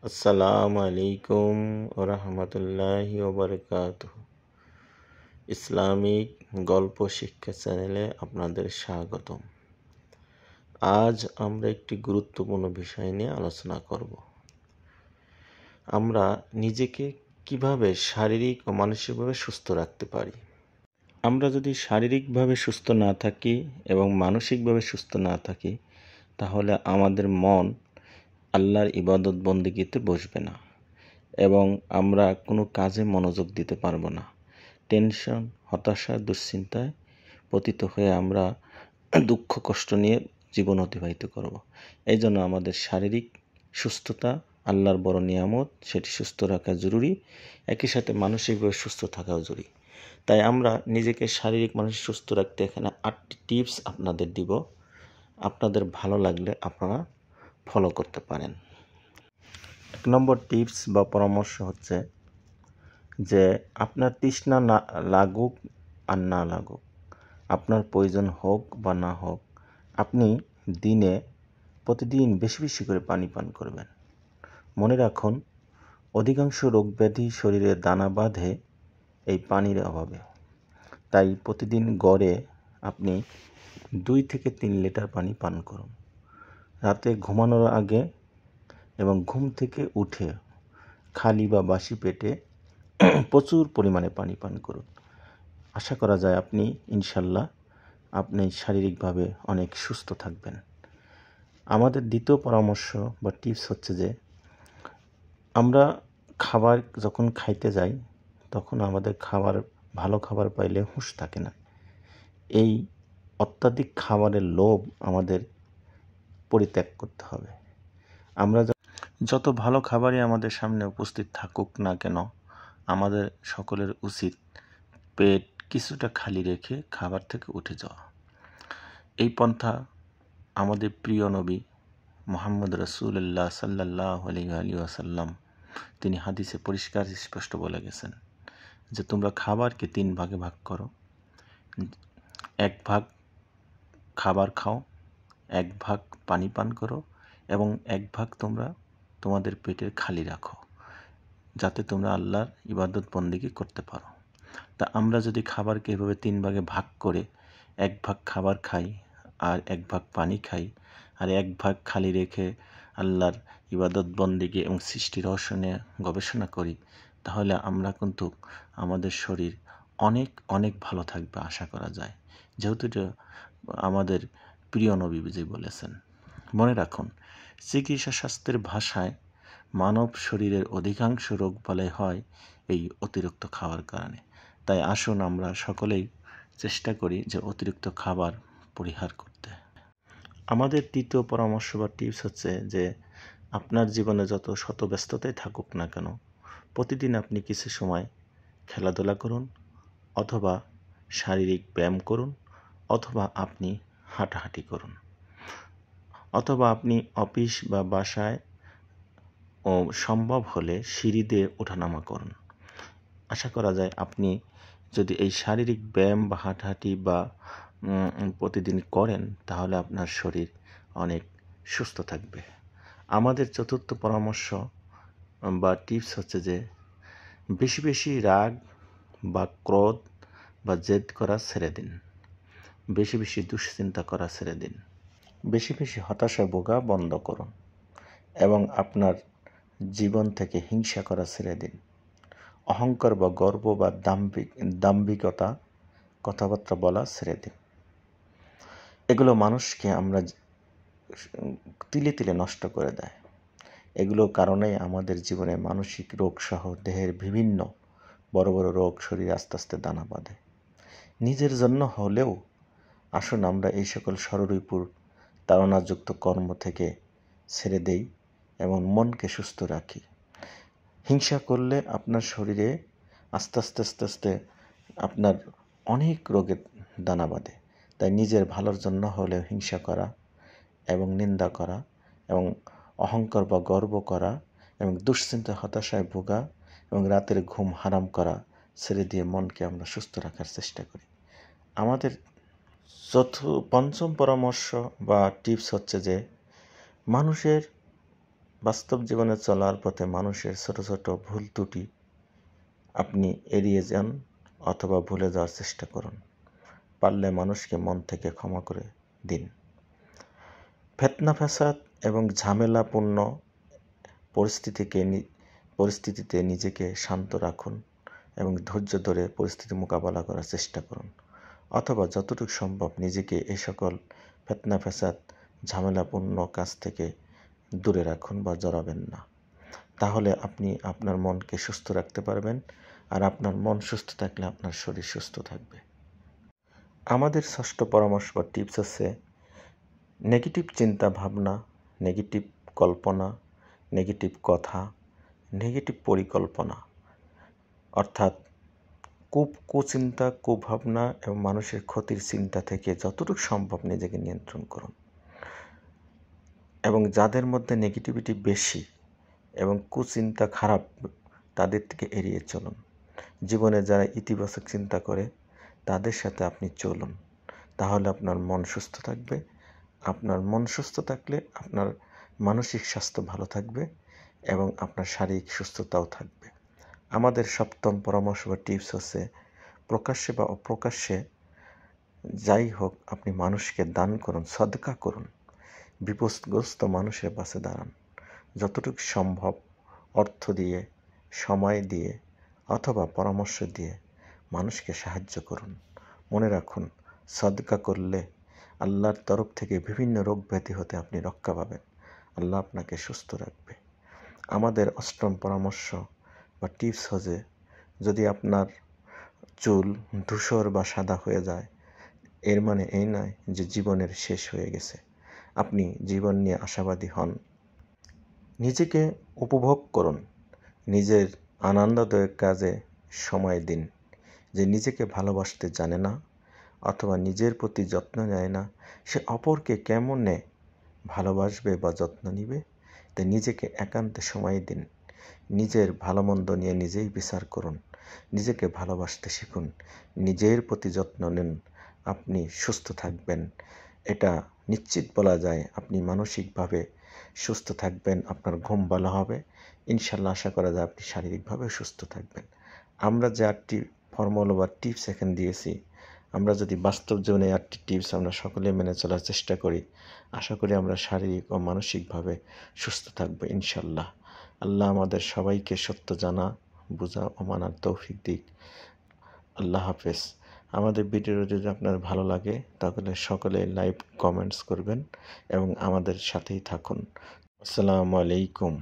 আসসালামু আলাইকুম ওরহমতুল্লাহি ওবরকাতুহু। ইসলামিক গল্প শিক্ষা চ্যানেলে আপনাদের স্বাগতম। আজ আমরা একটি গুরুত্বপূর্ণ বিষয় নিয়ে আলোচনা করব। আমরা নিজেকে কিভাবে শারীরিক ও মানসিকভাবে সুস্থ রাখতে পারি। আমরা যদি শারীরিকভাবে সুস্থ না থাকি এবং মানসিকভাবে সুস্থ না থাকি, তাহলে আমাদের মন আল্লাহর ইবাদত বন্দেগীতে বসবে না এবং আমরা কোনো কাজে মনোযোগ দিতে পারবো না। টেনশন, হতাশা, দুশ্চিন্তায় পতিত হয়ে আমরা দুঃখ কষ্ট নিয়ে জীবন অতিবাহিত করব। এই জন্য আমাদের শারীরিক সুস্থতা আল্লাহর বড় নিয়ামত, সেটি সুস্থ রাখা জরুরি। একই সাথে মানসিকভাবে সুস্থ থাকাও জরুরি। তাই আমরা নিজেকে শারীরিক মানসিক সুস্থ রাখতে এখানে 8টি টিপস আপনাদের দিব। আপনাদের ভালো লাগলে আপনারা ফলো করতে পারেন। 1 নম্বর টিপস বা পরামর্শ হচ্ছে যে আপনার তৃষ্ণা না লাগুক আর না লাগুক, আপনার প্রয়োজন হোক বা না হোক, আপনি দিনে প্রতিদিন বেশি বেশি করে পানি পান করবেন। মনে রাখুন, অধিকাংশ রোগ ব্যাধি শরীরে দানা বাঁধে এই পানির অভাবে। তাই প্রতিদিন গড়ে আপনি 2 থেকে 3 লিটার পানি পান করুন। রাতে ঘুমানোর আগে এবং ঘুম থেকে উঠে খালি বা বাসি পেটে প্রচুর পরিমাণে পানি পান করুন। আশা করা যায় আপনি ইনশাল্লাহ আপনি শারীরিকভাবে অনেক সুস্থ থাকবেন। আমাদের দ্বিতীয় পরামর্শ বা টিপস হচ্ছে যে আমরা খাবার যখন খাইতে যাই তখন আমাদের ভালো খাবার পাইলে হুঁশ থাকে না। এই অত্যাধিক খাবারের লোভ আমাদের পরিত্যাগ করতে হবে। আমরা যত ভালো খাবারই আমাদের সামনে উপস্থিত থাকুক না কেন, আমাদের সকলের উচিত পেট কিছুটা খালি রেখে খাবার থেকে উঠে যাওয়া। এই পন্থা আমাদের প্রিয় নবী মুহাম্মদ রাসূলুল্লাহ সাল্লাল্লাহু আলাইহি ওয়াসাল্লাম তিনি হাদিসে পরিষ্কার স্পষ্ট বলে গেছেন যে তোমরা খাবারকে 3 ভাগে ভাগ করো। 1 ভাগ খাবার খাও, 1 ভাগ পানি পান করো এবং 1 ভাগ তোমরা তোমাদের পেটের খালি রাখো, যাতে তোমরা আল্লাহর ইবাদত বন্দেগী করতে পারো। তা আমরা যদি খাবারকে এভাবে 3 ভাগে ভাগ করে 1 ভাগ খাবার খাই আর 1 ভাগ পানি খাই আর 1 ভাগ খালি রেখে আল্লাহর ইবাদত বন্দেগী এবং সৃষ্টি রহস্য নিয়ে গবেষণা করি, তাহলে আমরা কিন্তু আমাদের শরীর অনেক অনেক ভালো থাকবে আশা করা যায়, যেহেতু এটা আমাদের প্রিয় নবীজি বলেছেন। মনে রাখুন, চিকিৎসা শাস্ত্রের ভাষায় মানব শরীরের অধিকাংশ রোগ বালাই হয় এই অতিরিক্ত খাওয়ার কারণে। তাই আসুন আমরা সকলেই চেষ্টা করি যে অতিরিক্ত খাবার পরিহার করতে। আমাদের তৃতীয় পরামর্শ বা টিপস হচ্ছে যে আপনার জীবনে যত শত ব্যস্ততাই থাকুক না কেন, প্রতিদিন আপনি কিছু সময় খেলাধুলা করুন, অথবা শারীরিক ব্যায়াম করুন, অথবা আপনি হাঁটাহাঁটি করুন, অথবা আপনি অফিস বা বাসায় সম্ভব হলে সিঁড়ি দিয়ে ওঠানামা করুন। আশা করা যায় আপনি যদি এই শারীরিক ব্যায়াম বা হাঁটাহাঁটি বা প্রতিদিন করেন, তাহলে আপনার শরীর অনেক সুস্থ থাকবে। আমাদের চতুর্থ পরামর্শ বা টিপস হচ্ছে যে বেশি বেশি রাগ বা ক্রোধ বা জেদ করা ছেড়ে দিন, বেশি বেশি দুশ্চিন্তা করা ছেড়ে দিন, বেশি বেশি হতাশা ভোগা বন্ধ করুন এবং আপনার জীবন থেকে হিংসা করা ছেড়ে দিন। অহংকার বা গর্ব বা দাম্ভিকতা কথাবার্তা বলা ছেড়ে দিন। এগুলো মানুষকে আমরা তিলে তিলে নষ্ট করে দেয়। এগুলো কারণেই আমাদের জীবনে মানসিক রোগ সহ দেহের বিভিন্ন বড় বড় রোগ শরীরে আস্তে আস্তে দানা বাঁধে। নিজের জন্য হলেও আসুন আমরা এই সকল ষড়রিপুর তাড়নাযুক্ত কর্ম থেকে ছেড়ে দেই এবং মনকে সুস্থ রাখি। হিংসা করলে আপনার শরীরে আস্তে আস্তে আস্তে আস্তে আপনার অনেক রোগের দানা বাঁধে। তাই নিজের ভালোর জন্য হলেও হিংসা করা এবং নিন্দা করা এবং অহংকার বা গর্ব করা এবং দুশ্চিন্তা হতাশায় ভোগা এবং রাতের ঘুম হারাম করা ছেড়ে দিয়ে মনকে আমরা সুস্থ রাখার চেষ্টা করি। আমাদের পঞ্চম পরামর্শ বা টিপস হচ্ছে যে মানুষের বাস্তব জীবনে চলার পথে মানুষের ছোট ছোট ভুল ত্রুটি আপনি এড়িয়ে যান অথবা ভুলে যাওয়ার চেষ্টা করুন। পারলে মানুষকে মন থেকে ক্ষমা করে দিন। ফিতনা ফাসাদ এবং ঝামেলাপূর্ণ পরিস্থিতিতে নিজেকে শান্ত রাখুন এবং ধৈর্য ধরে পরিস্থিতি মোকাবেলা করার চেষ্টা করুন, অথবা যতটুকু সম্ভব নিজেকে এই সকল ফিতনা ফাসাদ ঝামেলাপূর্ণ কাজ থেকে দূরে রাখুন বা জড়াবেন না। তাহলে আপনি আপনার মনকে সুস্থ রাখতে পারবেন, আর আপনার মন সুস্থ থাকলে আপনার শরীর সুস্থ থাকবে। আমাদের ষষ্ঠ পরামর্শ বা টিপস আছে, নেগেটিভ চিন্তা ভাবনা, নেগেটিভ কল্পনা, নেগেটিভ কথা, নেগেটিভ পরিকল্পনা, অর্থাৎ কুচিন্তা, কুভাবনা এবং মানুষের ক্ষতির চিন্তা থেকে যতটুকু সম্ভব নিজেকে নিয়ন্ত্রণ করুন। এবং যাদের মধ্যে নেগেটিভিটি বেশি এবং কুচিন্তা খারাপ, তাদের থেকে এড়িয়ে চলুন। জীবনে যারা ইতিবাচক চিন্তা করে তাদের সাথে আপনি চলুন, তাহলে আপনার মন সুস্থ থাকবে। আপনার মন সুস্থ থাকলে আপনার মানসিক স্বাস্থ্য ভালো থাকবে এবং আপনার শারীরিক সুস্থতাও থাকবে। আমাদের সপ্তম পরামর্শ বা টিপস হচ্ছে, প্রকাশ্যে বা অপ্রকাশ্যে যাই হোক আপনি মানুষকে দান করুন, সদকা করুন, বিপদগ্রস্ত মানুষের পাশে দাঁড়ান। যতটুকু সম্ভব অর্থ দিয়ে, সময় দিয়ে অথবা পরামর্শ দিয়ে মানুষকে সাহায্য করুন। মনে রাখুন, সদকা করলে আল্লাহর তরফ থেকে বিভিন্ন রোগ ব্যাধি হতে আপনি রক্ষা পাবেন। আল্লাহ আপনাকে সুস্থ রাখবে। আমাদের অষ্টম পরামর্শ বা টিপস হচ্ছে, যদি আপনার চুল ধূসর বা সাদা হয়ে যায়, এর মানে এই নয় যে জীবনের শেষ হয়ে গেছে। আপনি জীবন নিয়ে আশাবাদী হন। নিজেকে উপভোগ করুন, নিজের আনন্দদায়ক কাজে সময় দিন। যে নিজেকে ভালোবাসতে জানে না অথবা নিজের প্রতি যত্ন নেয় না, সে অপরকে কেমনে ভালোবাসবে বা যত্ন নিবে? তাই নিজেকে একান্তে সময় দিন। নিজের ভালো মন্দ নিয়ে নিজেই বিচার করুন, নিজেকে ভালোবাসতে শিখুন, নিজের প্রতি যত্ন নিন। আপনি সুস্থ থাকবেন, এটা নিশ্চিত বলা যায়। আপনি মানসিকভাবে সুস্থ থাকবেন, আপনার ঘুম ভালো হবে, ইনশাল্লাহ আশা করা যায় আপনি শারীরিকভাবে সুস্থ থাকবেন। আমরা যে 8টি ফর্মুলা বা টিপস এখানে দিয়েছি, আমরা যদি বাস্তব জীবনে 8টি টিপস আমরা সকলে মেনে চলার চেষ্টা করি, আশা করি আমরা শারীরিক ও মানসিকভাবে সুস্থ থাকবো ইনশাল্লাহ। আল্লাহ আমাদের সবাইকে সত্য জানা, বোঝা ও মানার তৌফিক দিক। আল্লাহ হাফেজ। আমাদের ভিডিও যদি আপনার ভালো লাগে তাহলে সকলে লাইক কমেন্টস করবেন এবং আমাদের সাথেই থাকুন। আসসালামু আলাইকুম।